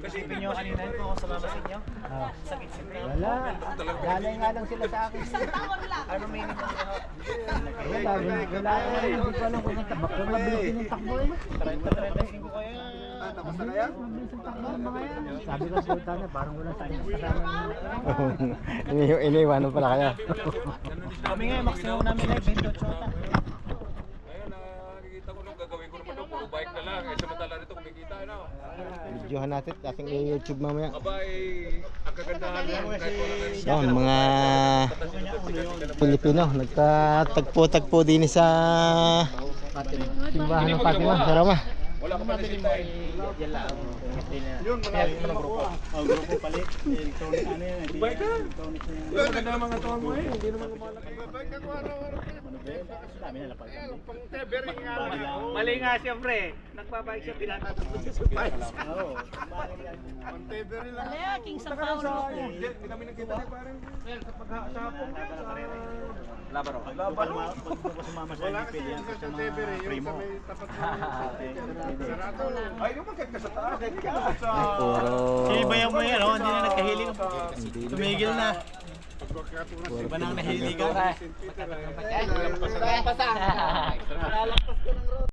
Isipin nyo kanina yun kung sumama sa inyo. Sakit sila. Wala. Galing nga lang sila sa akin. Ano minimum nyo? Wala. Hindi ko alam kung ang tabak. Kung mabilis din yung takbo eh. 30-35 kaya. Tapos na kaya? Mabilis yung takbo ng mga yan. Sabi ko sa na parang wala sa inyo kasama. Iniwanan pala kaya. Kami nga, maximum namin ay 28 ata. Ayun, nakikita ko nung gagawin ko naman puro bike na lang. Samantala rito kumikita na. Videohan natin ating i-YouTube mamaya. Abay, ang kagandahan yan. Kahit wala na rin. Yan, mga Pilipino nagtatagpo-tagpo din sa simbahan ng Fatima sa Roma. Wala ka pa na sinta eh. Yun, marami pa grupo. Grupo palit. Electronic ano yan. Bike ka. Electronic na yan. Ang ganda ng mga tuwang mo eh. Hindi naman lumalaki. Bike ako araw-araw. Dami na lapag. Pang tebering nga lang ako. Mali nga siya, pre. Nagbabike siya, pinatatakbo siya sa bike. Oo. Pang tebering lang. Kaya, King sa Paulo. Hindi kami nagkita ni parang. Kapag sa hapon. Labaro. Pag sumama sa Wala LPP kasi yan, yung sa sa mga tebering, yung primo. sa may tapat mo. Sarado. Ay, yung magkit ka sa taas. Hindi ka naman sa... Puro Sinibayan mo yan, oh. Hindi na nagkahilig. Tumigil na. Pagkakatuwa Iba nang nahiligan. sa